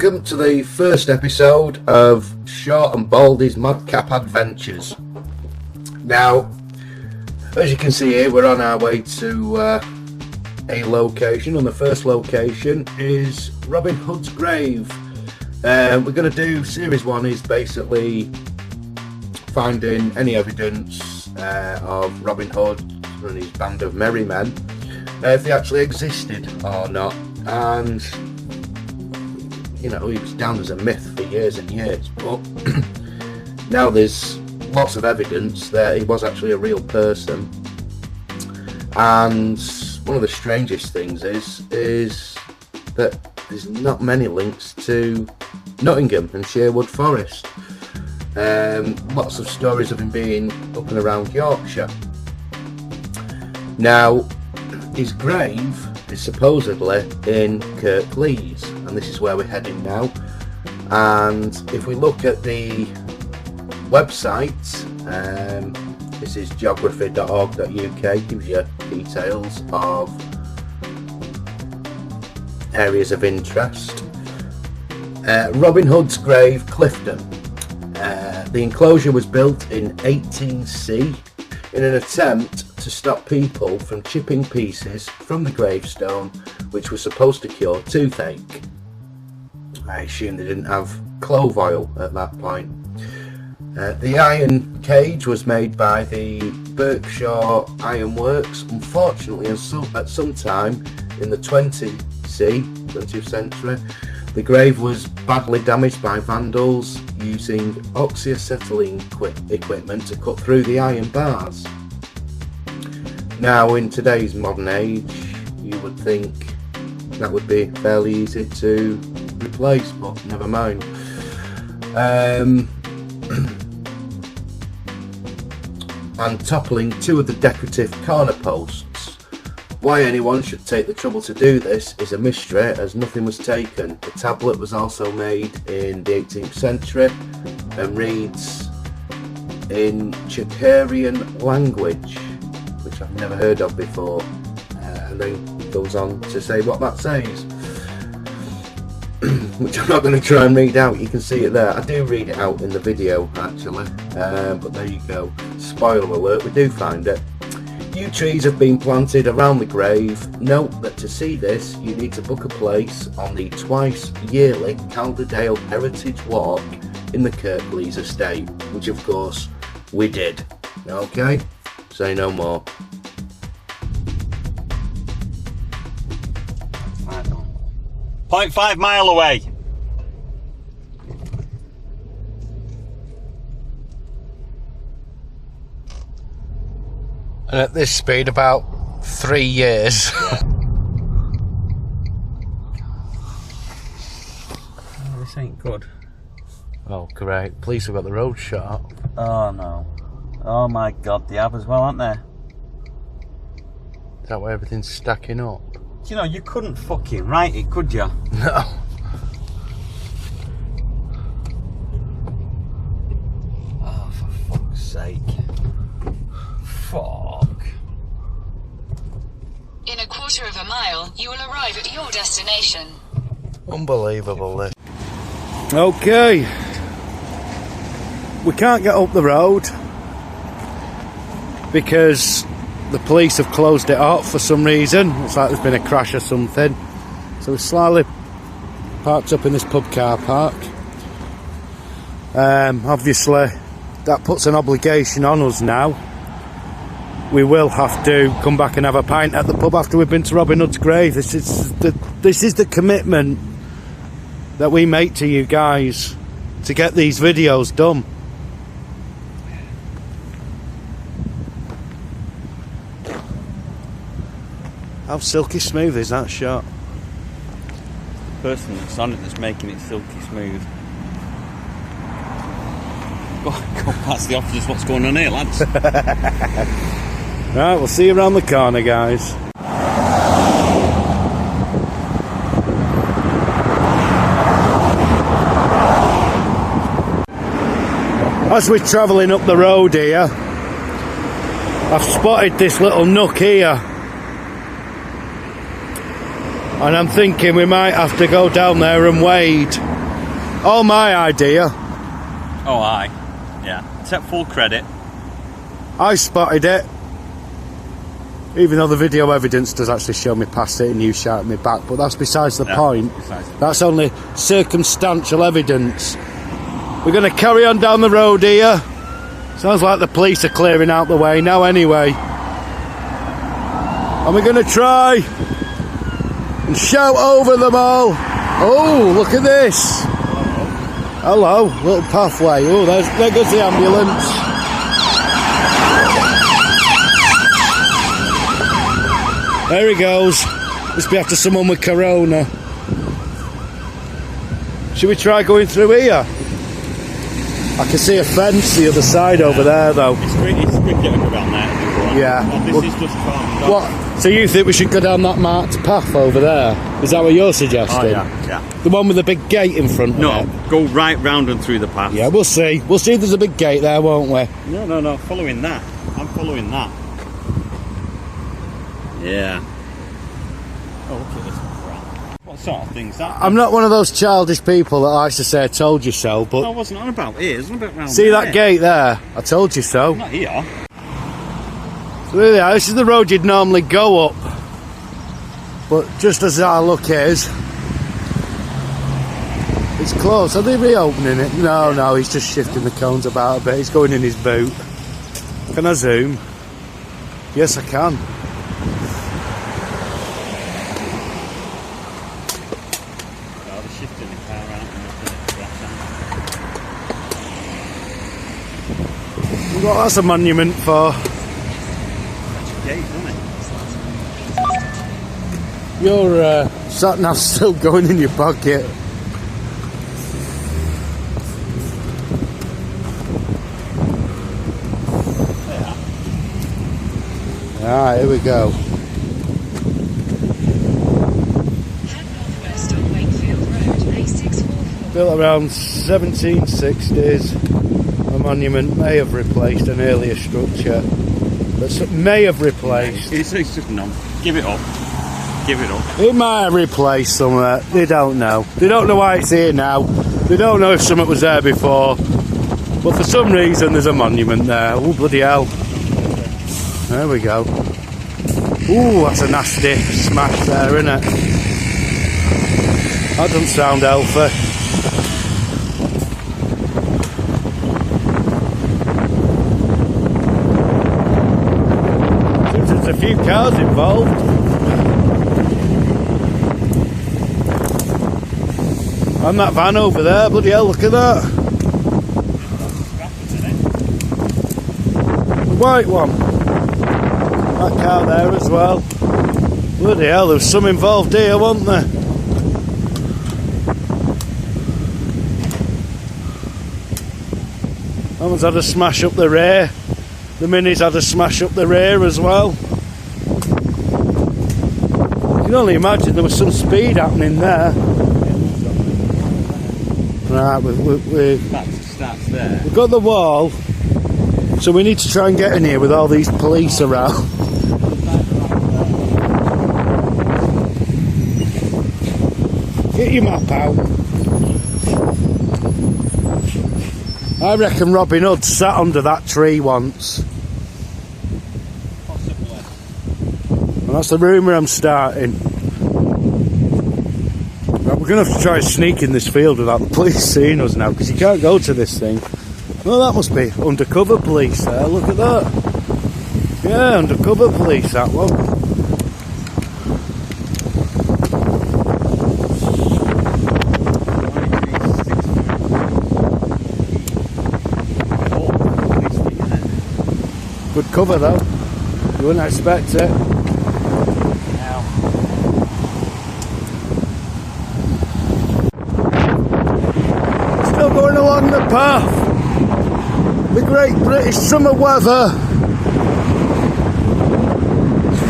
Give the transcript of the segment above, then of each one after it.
welcome to the first episode of Short and Baldy's Madcap Adventures. Now, as you can see here, we're on our way to a location, and the first location is Robin Hood's grave. We're going to do, series 1 is basically finding any evidence of Robin Hood and his band of merry men, if they actually existed or not. And you know, he was down as a myth for years and years, but now there's lots of evidence that he was actually a real person. And one of the strangest things is that there's not many links to Nottingham and Sherwood Forest. Lots of stories of him being up and around Yorkshire. Now, his grave is supposedly in Kirklees, and this is where we're heading now. And if we look at the website, this is geography.org.uk, gives you details of areas of interest. Robin Hood's grave, Clifton. The enclosure was built in 18C in an attempt to stop people from chipping pieces from the gravestone, which was supposed to cure toothache. I assume they didn't have clove oil at that point. The iron cage was made by the Berkshire Iron Works. Unfortunately, at some time in the 20th century, the grave was badly damaged by vandals using oxyacetylene equipment to cut through the iron bars. Now, in today's modern age, you would think that would be fairly easy to replace, but never mind. And toppling 2 of the decorative corner posts. Why anyone should take the trouble to do this is a mystery, as nothing was taken. The tablet was also made in the 18th century and reads in Chakarian language, which I've never heard of before, and then goes on to say what that says, which I'm not going to try and read out. You can see it there. I do read it out in the video actually, but there you go. Spoiler alert, we do find it. New trees have been planted around the grave. Note that to see this you need to book a place on the twice yearly Calderdale Heritage Walk in the Kirklees estate, which of course we did. Okay, say no more. 0.5 mile away. And at this speed, about 3 years. Oh, this ain't good. Oh, great. Police have got the road shut up. Oh, no. Oh, my God, they have as well, aren't they? Is that why everything's stacking up? You know, you couldn't fucking write it, could you? No. Oh, for fuck's sake. Fuck. In a quarter of a mile, you will arrive at your destination. Unbelievable, this. Okay. We can't get up the road because the police have closed it off for some reason. It's like there's been a crash or something. So we're slightly parked up in this pub car park. Obviously, that puts an obligation on us now. We will have to come back and have a pint at the pub after we've been to Robin Hood's grave. This is the commitment that we make to you guys to get these videos done. How silky smooth is that shot? The person that's on it that's making it silky smooth. Go past the officers, what's going on here, lads? Right, we'll see you around the corner, guys. As we're travelling up the road here, I've spotted this little nook here, and I'm thinking we might have to go down there and wade. All my idea. Oh, aye. Yeah. Take full credit. I spotted it. Even though the video evidence does actually show me past it and you shouted me back, but that's besides the point. That's only circumstantial evidence. We're going to carry on down the road here. Sounds like the police are clearing out the way now anyway. And we're going to try and shout over them all. Oh, look at this. Hello, little pathway. Oh, there goes the ambulance. There he goes. Must be after someone with corona. Should we try going through here? I can see a fence the other side over there though. It's quick getting around there. Yeah. Well, this is just calm. What? So you think we should go down that marked path over there? Is that what you're suggesting? Oh yeah, yeah. The one with the big gate in front of it? No, go right round and through the path. Yeah, we'll see. We'll see if there's a big gate there, won't we? No. Following that. I'm following that. Yeah. Oh, look at this crap. What sort of thing's that? I'm not one of those childish people that likes to say I told you so, but... No, I wasn't on about it. It was on about round see there. that gate there? I told you so. Not here. So there they are. This is the road you'd normally go up. But just as our luck is, it's closed. Are they reopening it? No, he's just shifting the cones about a bit. He's going in his boot. Can I zoom? Yes, I can. Oh, they're shifting the car out and making it What that's a monument for? That's a gate, isn't it? Your sat nav's still going in your pocket. Alright, here we go. Head northwest on Wakefield Road, A644. Built around 1760s. A monument may have replaced an earlier structure. But may have replaced. It's just no. Give it up. Give it up. It might have replaced somewhere. They don't know. They don't know why it's here now. They don't know if something was there before. But for some reason there's a monument there. Oh, bloody hell. There we go. Ooh, that's a nasty smash there, isn't it? That doesn't sound healthy. Seems there's a few cars involved. And that van over there, bloody hell, look at that. The white one. That car there as well. Bloody hell, there was some involved here, wasn't there? That one's had a smash up the rear. The Mini's had a smash up the rear as well. You can only imagine there was some speed happening there. Right, Starts there. we've got the wall, so we need to try and get in here with all these police around. Get your map out. I reckon Robin Hood sat under that tree once. Possibly. And that's the rumour I'm starting. Right, we're going to have to try and sneak in this field without the police seeing us now, because you can't go to this thing. Well, that must be undercover police there, look at that. Yeah, undercover police, that one. Good cover though. You wouldn't expect it. Still going along the path. The great British summer weather.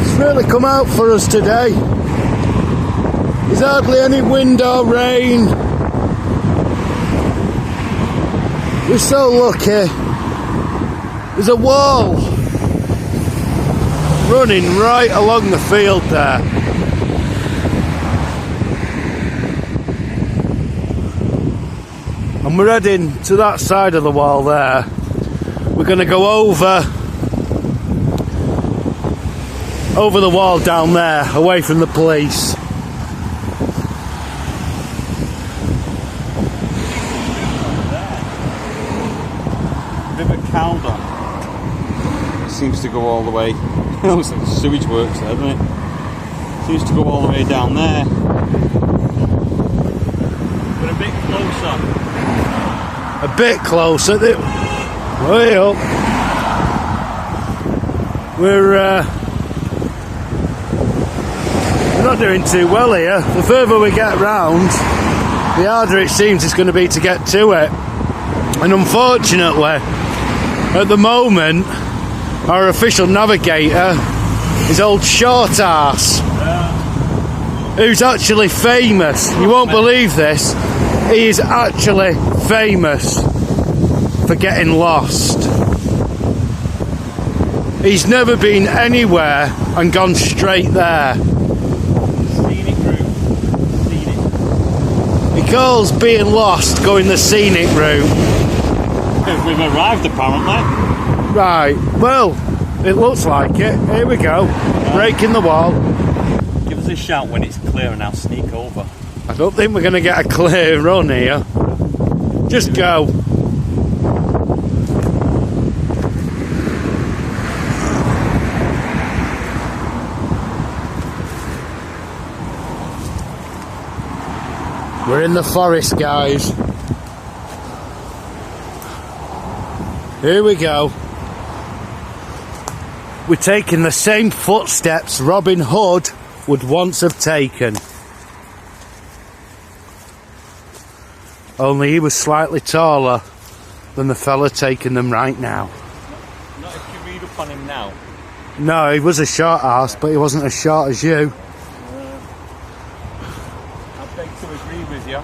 It's really come out for us today. There's hardly any wind or rain. We're so lucky. There's a wall running right along the field there. and we're heading to that side of the wall there. We're going to go over the wall down there, away from the police. River Caldon. It seems to go all the way. It looks like sewage works there, doesn't it? Seems to go all the way down there. We're a bit closer. A bit closer. Way up. We're not doing too well here. The further we get round, the harder it seems it's going to be to get to it. And unfortunately, at the moment, our official navigator is old Short Arse, who's actually famous. You won't believe this. He is actually famous for getting lost. He's never been anywhere and gone straight there. Scenic route. Scenic. He calls being lost going the scenic route. We've arrived apparently. Right, well, it looks like it. Here we go. Breaking the wall. Give us a shout when it's clear and I'll sneak over. I don't think we're going to get a clear run here. Just go. We're in the forest, guys. Here we go. We're taking the same footsteps Robin Hood would once have taken. Only he was slightly taller than the fella taking them right now. Not if you read up on him now. No, he was a short ass, but he wasn't as short as you. I beg to agree with you.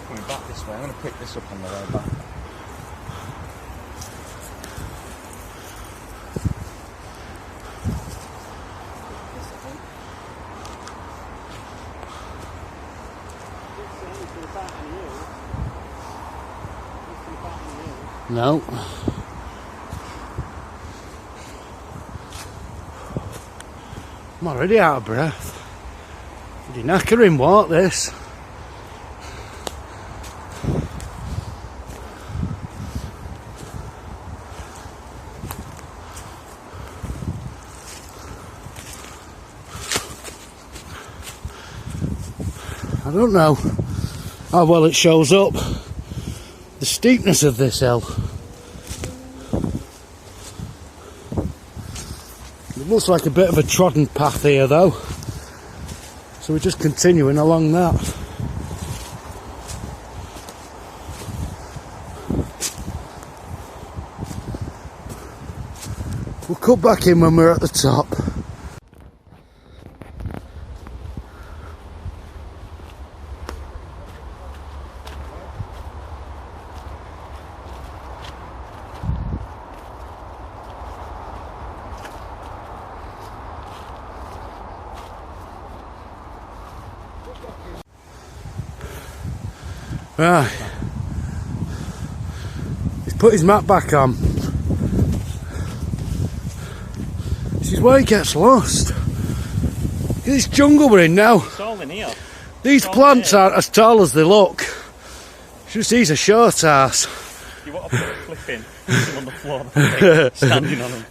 Coming back this way, I'm going to pick this up on the way back. No. I'm already out of breath. Bloody knackering walk this. I don't know how well it shows up the steepness of this hill. It looks like a bit of a trodden path here though, so we're just continuing along that. We'll cut back in when we're at the top. Right, he's put his map back on. This is where he gets lost. Look at this jungle we're in now. It's all in here. These plants aren't as tall as they look. It's just he's a short ass. You want to put a clip in, put him on the floor, standing on him.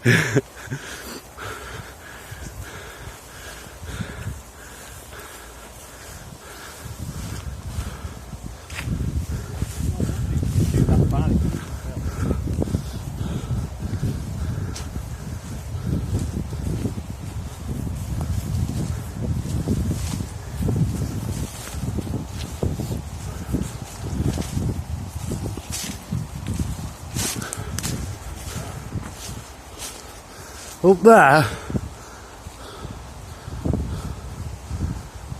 Up there,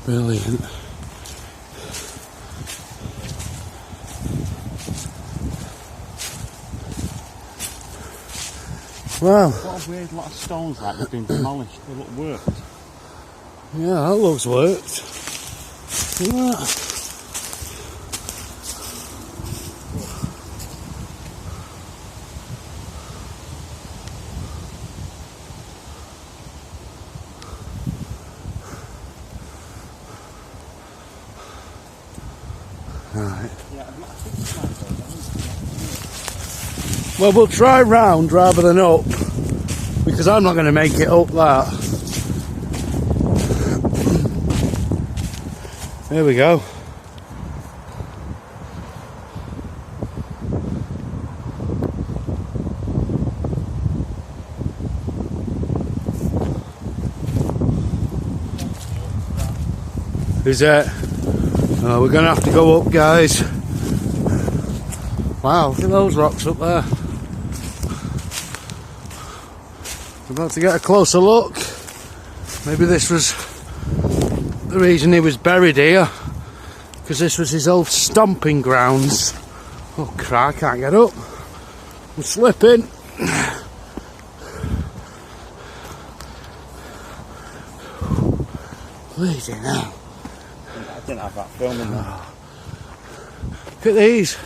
brilliant. Well, what a weird lot of stones like they've been demolished. They look worked. yeah, that looks worked. Yeah. Right. Well, we'll try round rather than up, because I'm not going to make it up that. There we go. Is it? Oh, we're going to have to go up, guys. Wow, look at those rocks up there. We're about to get a closer look. Maybe this was the reason he was buried here, because this was his old stomping grounds. Oh crap, I can't get up. I'm slipping. Bleeding hell. I didn't have that film in there. Look at these.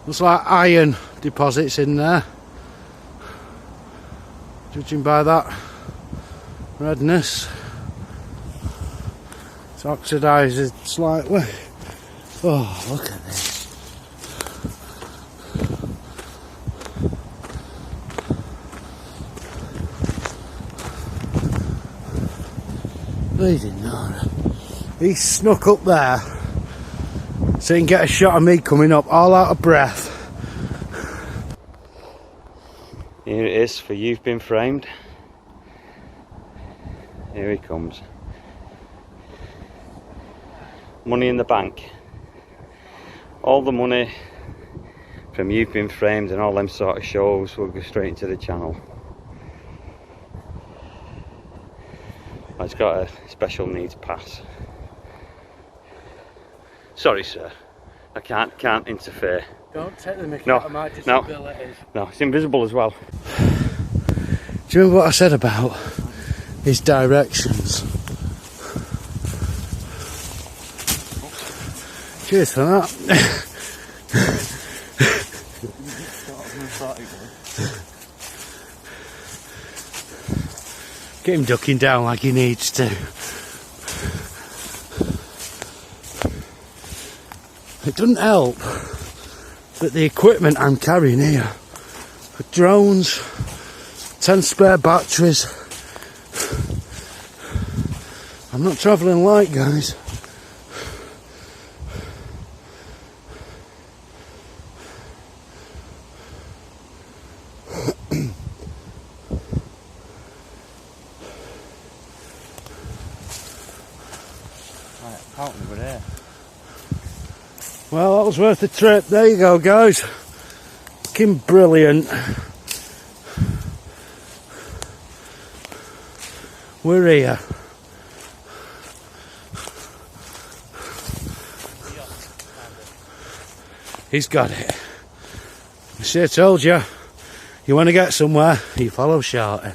Looks like iron deposits in there. Judging by that redness. It's oxidised slightly. Oh, look at this. Bleeding Nora. He snuck up there so he can get a shot of me coming up all out of breath. Here it is for You've Been Framed. Here he comes. Money in the bank. All the money from You've Been Framed and all them sort of shows will go straight into the channel. It's got a special needs pass. Sorry sir, I can't interfere. Don't take the mickey No, out of my disabilities. No, it's invisible as well. Do you remember what I said about his directions? Cheers for that. Get him ducking down like he needs to. It doesn't help that the equipment I'm carrying here are drones, 10 spare batteries. I'm not travelling light, guys. We're there. Well, that was worth the trip. There you go, guys. Looking brilliant. We're here. He's got it. I should have told you. You want to get somewhere, you follow Shorty.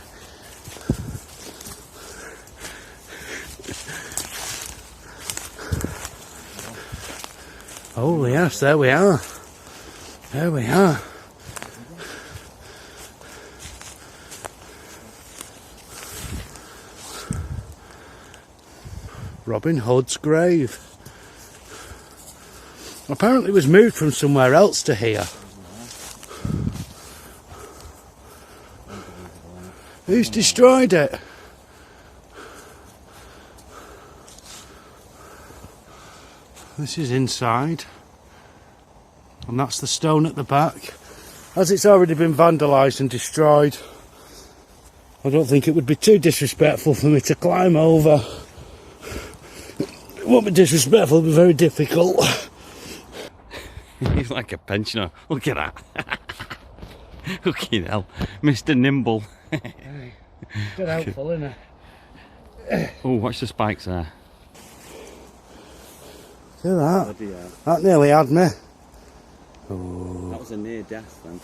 Oh yes, there we are. There we are. Robin Hood's grave. Apparently it was moved from somewhere else to here. Who's destroyed it? This is inside, and that's the stone at the back. As it's already been vandalised and destroyed, I don't think it would be too disrespectful for me to climb over. It won't be disrespectful, it'll be very difficult. He's like a pensioner. Look at that. Fucking hell. Mr. Nimble. Good helpful, isn't it? Oh, watch the spikes there. Look at that. That nearly had me. Ooh. That was a near death then.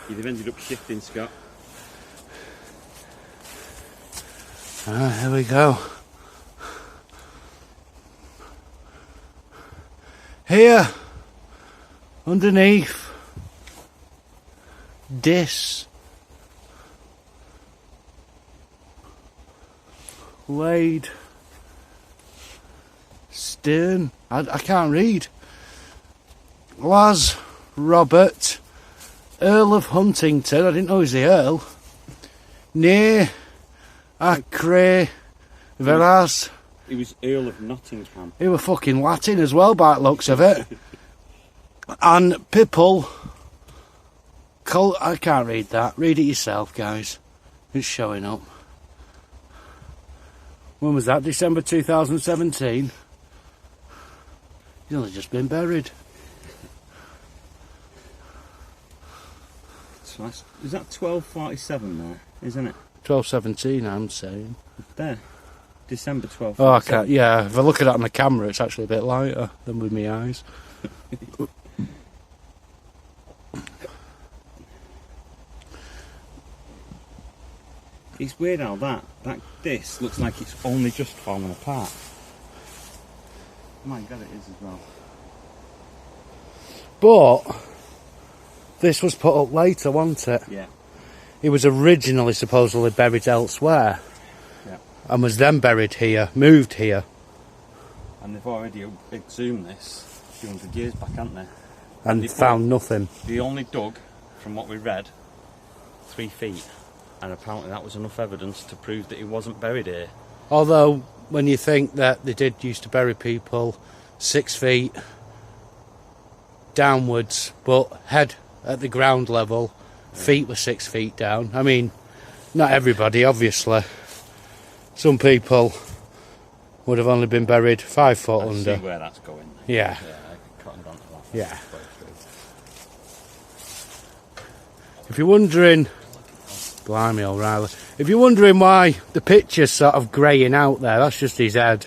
You'd have ended up shifting, Scott. Ah, here we go. Here, underneath this laid stern, I can't read, Las Robert, Earl of Huntington, I didn't know he was the Earl, near Acre Veras. He was Earl of Nottingham. He were fucking Latin as well by the looks of it. And people, I can't read that, read it yourself guys, it's showing up. When was that? December 2017? He's only just been buried. So is that 1247 there, isn't it? 1217 I'm saying. There. December 12th. Oh, I can't, yeah, if I look at it on the camera it's actually a bit lighter than with my eyes. It's weird how this looks like it's only just fallen apart. Oh my god, it is as well. But this was put up later, wasn't it? Yeah. He was originally supposedly buried elsewhere. Yeah. And was then buried here, moved here. And they've already exhumed this a few hundred years back, haven't they? And found nothing. They only dug, from what we read, 3 feet. And apparently that was enough evidence to prove that he wasn't buried here. Although, when you think that they did used to bury people 6 feet downwards, but head at the ground level, feet were 6 feet down. I mean, not everybody, obviously. Some people would have only been buried 5 foot under. I see where that's going. Yeah. Yeah, I cottoned onto that. Yeah. If you're wondering, blimey O'Reilly, if you're wondering why the picture's sort of greying out there, that's just his head.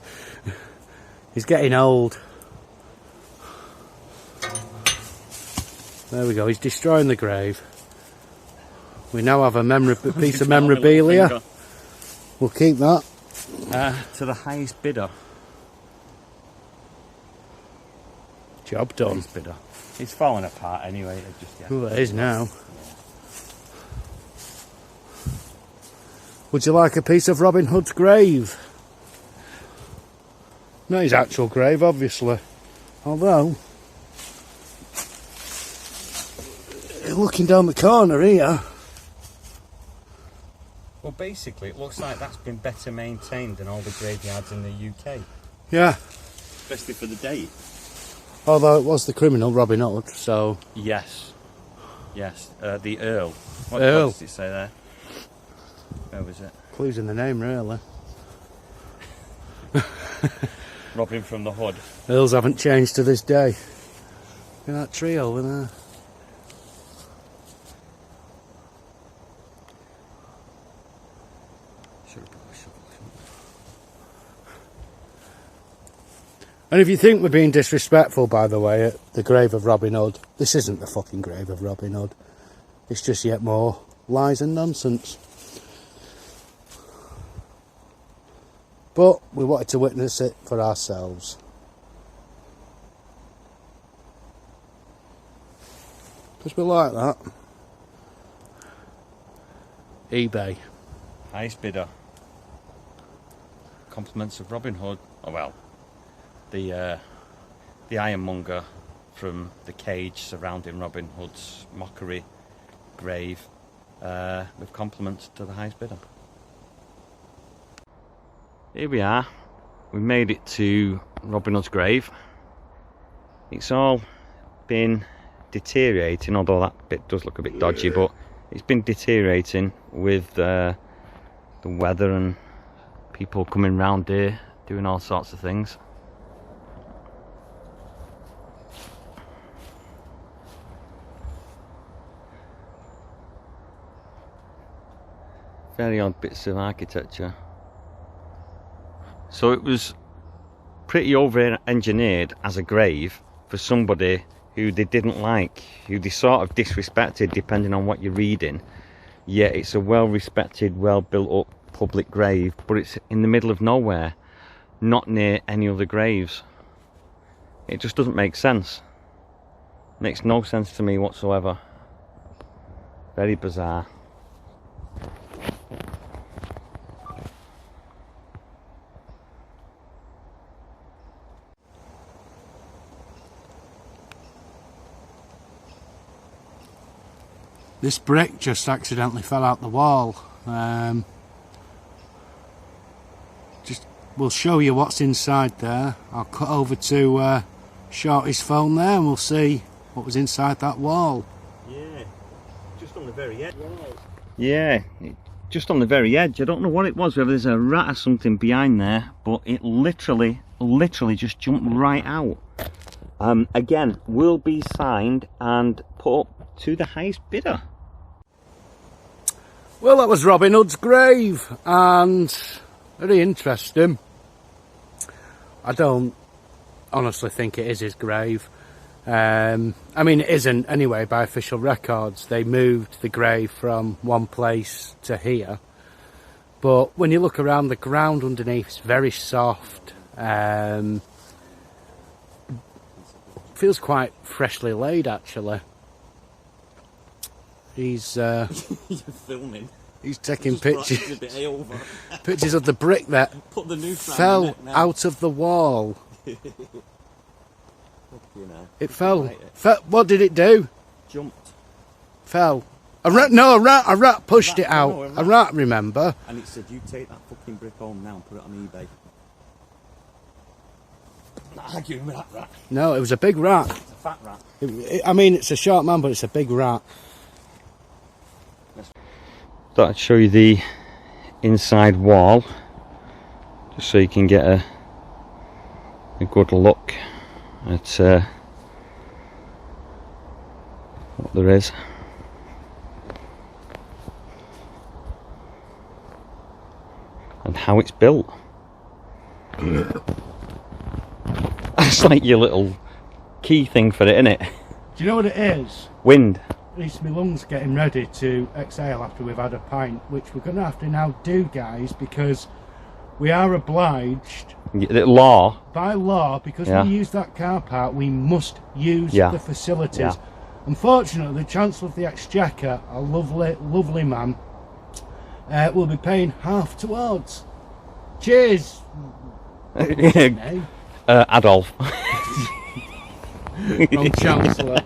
He's getting old. There we go, he's destroying the grave. We now have a piece of memorabilia. We'll keep that. To the highest bidder. Job done. Highest bidder. It's falling apart anyway. Well, it is now. Would you like a piece of Robin Hood's grave? Not his actual grave, obviously. Although, looking down the corner here. Well, basically, it looks like that's been better maintained than all the graveyards in the UK. Yeah. Especially for the date. Although it was the criminal, Robin Hood, so... Yes. Yes. The Earl. What does it say there? Where was it? Clues in the name, really. Robin from the Hood. Earls haven't changed to this day. Look at that tree over there. And if you think we're being disrespectful, by the way, at the grave of Robin Hood, this isn't the fucking grave of Robin Hood. It's just yet more lies and nonsense. But we wanted to witness it for ourselves. Because we like that. eBay. Highest bidder. Compliments of Robin Hood. Oh well. The ironmonger from the cage surrounding Robin Hood's mockery grave, with compliments to the highest bidder. Here we are. We made it to Robin Hood's grave. It's all been deteriorating, although that bit does look a bit dodgy, but it's been deteriorating with the weather and people coming round here doing all sorts of things. Very odd bits of architecture. So it was pretty over-engineered as a grave for somebody who they didn't like, who they sort of disrespected depending on what you're reading. Yeah, it's a well respected, well built up public grave, but it's in the middle of nowhere, not near any other graves. It just doesn't make sense. Makes no sense to me whatsoever. Very bizarre. This brick just accidentally fell out the wall. We'll show you what's inside there. I'll cut over to Shorty's phone there and we'll see what was inside that wall. Yeah, just on the very edge. Yeah, just on the very edge. I don't know what it was, whether there's a rat or something behind there, but it literally just jumped right out. Again, will be signed and put up to the highest bidder. Well, that was Robin Hood's grave, and very interesting. I don't honestly think it is his grave. I mean, it isn't anyway by official records. They moved the grave from one place to here. But when you look around, the ground underneath is very soft. Feels quite freshly laid, actually. He's You're filming. He's taking pictures. A bit over. Pictures of the brick that Put the new fell out of the wall. You know, It fell. What did it do? jumped. Fell. A rat pushed it out. A rat, remember? And it said, you take that fucking brick home now and put it on eBay. Not arguing with that rat. No, it was a big rat. It's a fat rat. I mean, it's a short man, but it's a big rat. Thought I'd show you the inside wall, just so you can get a good look at what there is. And how it's built. That's like your little key thing for it, innit? Do you know what it is? Wind. It's my lungs getting ready to exhale after we've had a pint, which we're going to have to now do, guys, because we are obliged Law. by law, because Yeah. we use that car park, we must use Yeah. the facilities. Yeah. Unfortunately, the Chancellor of the Exchequer, a lovely man, will be paying half towards. Cheers. What's his name? Adolf. Wrong Chancellor.